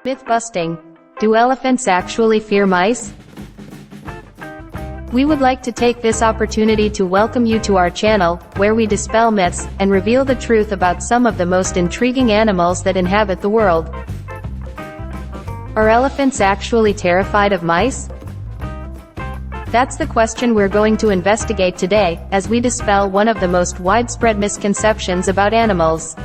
Myth busting. Do elephants actually fear mice? We would like to take this opportunity to welcome you to our channel, where we dispel myths and reveal the truth about some of the most intriguing animals that inhabit the world. Are elephants actually terrified of mice? That's the question we're going to investigate today, as we dispel one of the most widespread misconceptions about animals.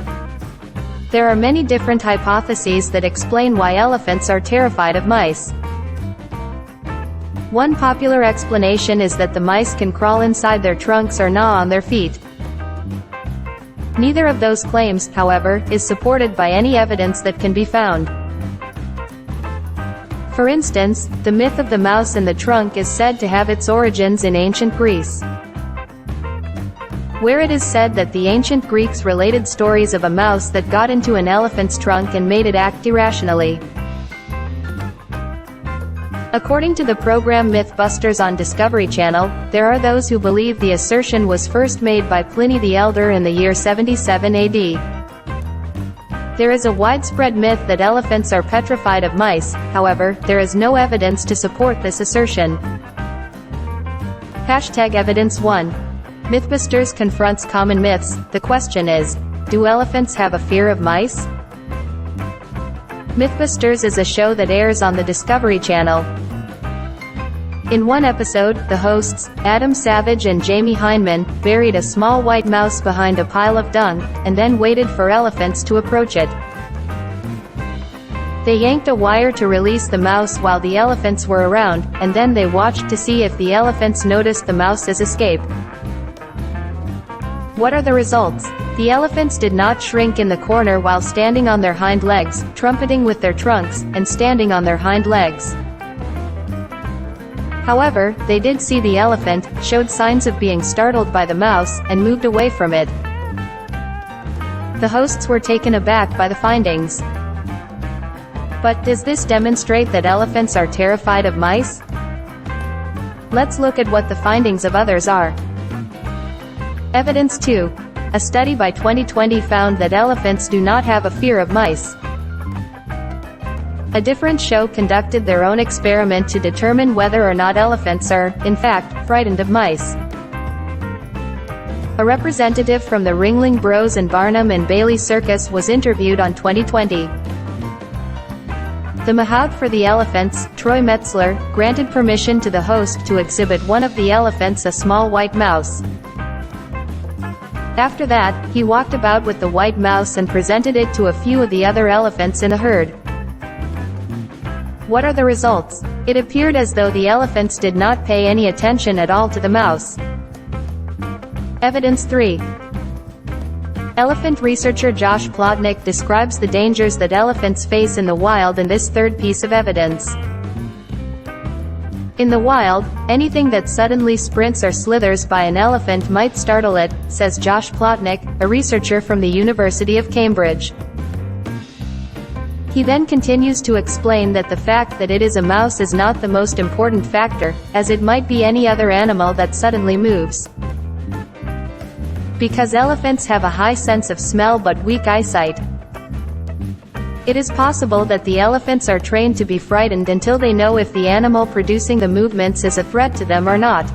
There are many different hypotheses that explain why elephants are terrified of mice. One popular explanation is that the mice can crawl inside their trunks or gnaw on their feet. Neither of those claims, however, is supported by any evidence that can be found. For instance, the myth of the mouse in the trunk is said to have its origins in ancient Greece, where it is said that the ancient Greeks related stories of a mouse that got into an elephant's trunk and made it act irrationally. According to the program MythBusters on Discovery Channel, there are those who believe the assertion was first made by Pliny the Elder in the year 77 AD. There is a widespread myth that elephants are petrified of mice, however, there is no evidence to support this assertion. #Evidence1. MythBusters confronts common myths. The question is, do elephants have a fear of mice? MythBusters is a show that airs on the Discovery Channel. In one episode, the hosts, Adam Savage and Jamie Hyneman, buried a small white mouse behind a pile of dung, and then waited for elephants to approach it. They yanked a wire to release the mouse while the elephants were around, and then they watched to see if the elephants noticed the mouse's escape. What are the results? The elephants did not shrink in the corner while standing on their hind legs, trumpeting with their trunks, and standing on their hind legs. However, they did see the elephant, showed signs of being startled by the mouse, and moved away from it. The hosts were taken aback by the findings. But does this demonstrate that elephants are terrified of mice? Let's look at what the findings of others are. Evidence 2. A study by 2020 found that elephants do not have a fear of mice. A different show conducted their own experiment to determine whether or not elephants are, in fact, frightened of mice. A representative from the Ringling Bros and Barnum and Bailey Circus was interviewed on 2020. The mahout for the elephants, Troy Metzler, granted permission to the host to exhibit one of the elephants, a small white mouse. After that, he walked about with the white mouse and presented it to a few of the other elephants in the herd. What are the results? It appeared as though the elephants did not pay any attention at all to the mouse. Evidence 3. Elephant researcher Josh Plotnik describes the dangers that elephants face in the wild in this third piece of evidence. In the wild, anything that suddenly sprints or slithers by an elephant might startle it, says Josh Plotnik, a researcher from the University of Cambridge. He then continues to explain that the fact that it is a mouse is not the most important factor, as it might be any other animal that suddenly moves. Because elephants have a high sense of smell but weak eyesight, it is possible that the elephants are trained to be frightened until they know if the animal producing the movements is a threat to them or not.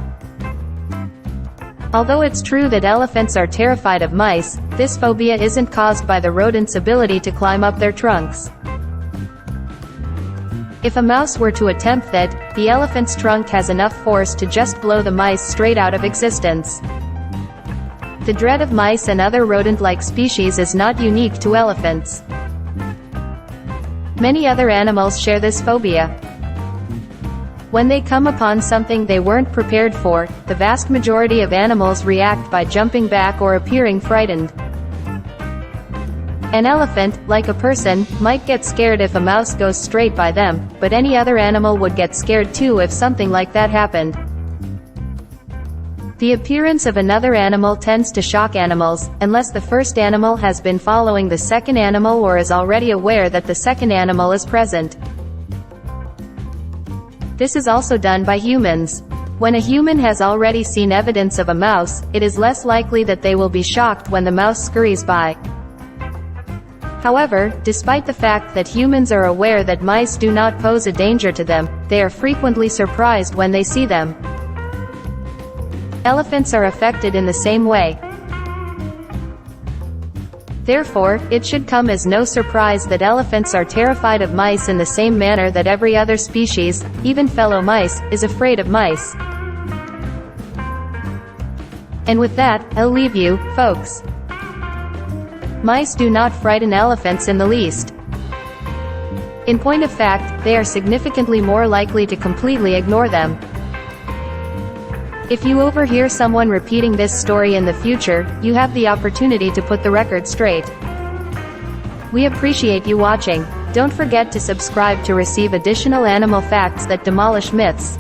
Although it's true that elephants are terrified of mice, this phobia isn't caused by the rodent's ability to climb up their trunks. If a mouse were to attempt that, the elephant's trunk has enough force to just blow the mice straight out of existence. The dread of mice and other rodent-like species is not unique to elephants. Many other animals share this phobia. When they come upon something they weren't prepared for, the vast majority of animals react by jumping back or appearing frightened. An elephant, like a person, might get scared if a mouse goes straight by them, but any other animal would get scared too if something like that happened. The appearance of another animal tends to shock animals, unless the first animal has been following the second animal or is already aware that the second animal is present. This is also done by humans. When a human has already seen evidence of a mouse, it is less likely that they will be shocked when the mouse scurries by. However, despite the fact that humans are aware that mice do not pose a danger to them, they are frequently surprised when they see them. Elephants are affected in the same way. Therefore, it should come as no surprise that elephants are terrified of mice in the same manner that every other species, even fellow mice, is afraid of mice. And with that, I'll leave you, folks. Mice do not frighten elephants in the least. In point of fact, they are significantly more likely to completely ignore them. If you overhear someone repeating this story in the future, you have the opportunity to put the record straight. We appreciate you watching. Don't forget to subscribe to receive additional animal facts that demolish myths.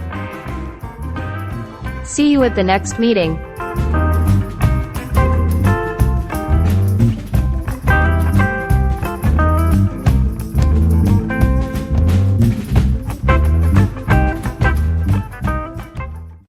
See you at the next meeting.